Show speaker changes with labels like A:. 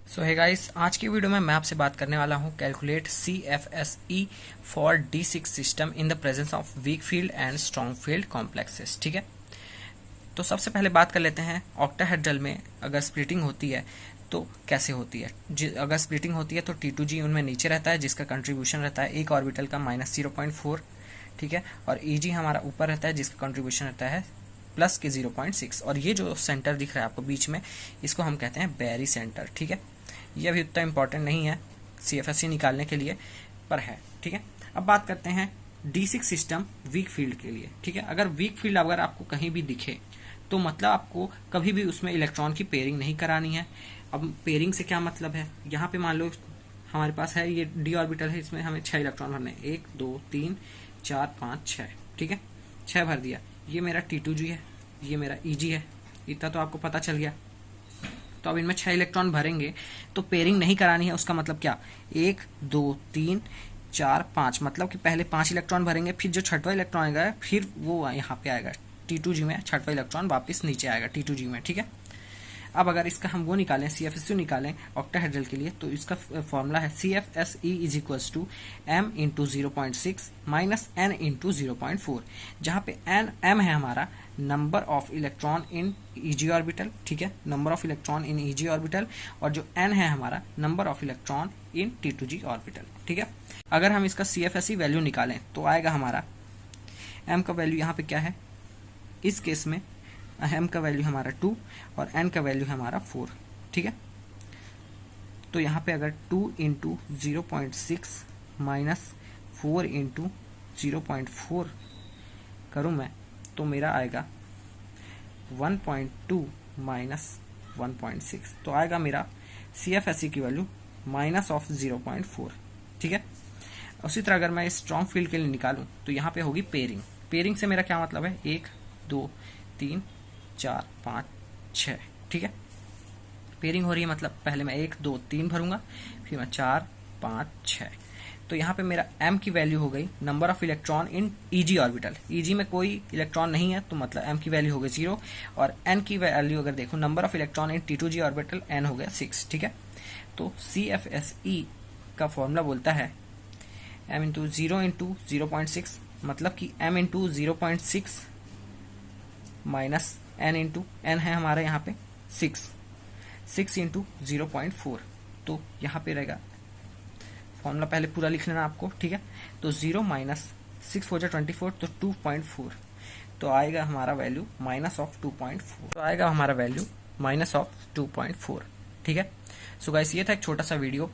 A: सो है गाइस, आज की वीडियो में मैं आपसे बात करने वाला हूँ calculate CFSE for D6 system in the presence of weak field and strong field complexes. ठीक है, तो सबसे पहले बात कर लेते हैं ऑक्टाहेड्रल में अगर स्प्लिटिंग होती है तो कैसे होती है। अगर स्प्लिटिंग होती है तो T2G उनमें नीचे रहता है जिसका कंट्रीब्यूशन रहता है एक ऑर्बिटल का -0.4। ठीक है, और EG हमारा ऊपर रहता है जिसका कंट्रीब्यूशन रहता है प्लस के 0.6। और ये जो सेंटर दिख रहा है आपको बीच में, इसको हम कहते हैं बैरी सेंटर। ठीक है, ये अभी उतना इम्पोर्टेंट नहीं है CFSE निकालने के लिए, पर है। ठीक है, अब बात करते हैं D6 सिस्टम वीक फील्ड के लिए। ठीक है, अगर वीक फील्ड अगर आपको कहीं भी दिखे तो मतलब आपको कभी भी उसमें इलेक्ट्रॉन की पेयरिंग नहीं करानी है। अब पेयरिंग से क्या मतलब है, यहाँ पे मान लो हमारे पास है ये D ऑर्बिटल है, इसमें हमें 6 इलेक्ट्रॉन भरने, 1 2 3 4 5 6। ठीक है, 6 भर दिया। ये मेरा T2G है, ये मेरा EG है, इतना तो आपको पता चल गया। तो अब इनमें 6 इलेक्ट्रॉन भरेंगे तो पेयरिंग नहीं करानी है। उसका मतलब क्या, 1 2 3 4 5, मतलब कि पहले 5 इलेक्ट्रॉन भरेंगे, फिर जो छठवां इलेक्ट्रॉन आएगा फिर वो यहाँ पे आएगा T2G में, छठवां इलेक्ट्रॉन वापस नीचे आएगा T2G में। ठीक है, अब अगर इसका हम वो निकालें CFSE निकालें ऑक्टाहेड्रल के लिए, तो इसका फॉर्मूला है CFSE is equals to m into 0.6 minus n into 0.4, जहाँ पे m है हमारा number of electron in EG orbital. ठीक है, number of electron in EG orbital, और जो n है हमारा number of electron in T2G orbital. ठीक है, अगर हम इसका CFSE वैल्यू निकालें तो आएगा हमारा m का वैल्यू यहाँ पे क्या है, इस केस में m का वैल्यू हमारा 2 और n का वैल्यू हमारा 4। ठीक है, तो यहाँ पे अगर 2 इंटू 0.6 माइनस 4 इंटू 0.4 करूँ मैं तो मेरा आएगा 1.2 माइनस 1.6, तो आएगा मेरा CFSE की वैल्यू माइनस ऑफ 0.4। ठीक है, उसी तरह अगर मैं स्ट्रॉन्ग फील्ड के लिए निकालूं तो यहाँ पे होगी पेयरिंग। पेयरिंग से मेरा क्या मतलब है, 1 2 3 4 5 6। ठीक है, पेयरिंग हो रही है मतलब पहले मैं 1 2 3 भरूंगा, फिर मैं 4 5 6। तो यहाँ पे मेरा m की वैल्यू हो गई number of electron in EG orbital. EG में कोई इलेक्ट्रॉन नहीं है तो मतलब m की वैल्यू हो गई 0, और n की वैल्यू अगर देखो number of electron in T2G orbital n हो गया 6। ठीक है, तो CFSE का फॉर्मूला बोलता है m इंटू 0 इंटू 0.6, मतलब कि m into 0.6 minus n into n है हमारे यहाँ पे 6 इंटू 0.4, तो यहाँ पे रहेगा फॉर्मूला पहले पूरा लिख लेना आपको। ठीक है, तो 0 माइनस 6 4 24, तो 2.4, तो आएगा हमारा वैल्यू माइनस ऑफ 2.4, तो आएगा हमारा वैल्यू माइनस ऑफ 2.4। ठीक है, सो गाइस ये था एक छोटा सा वीडियो।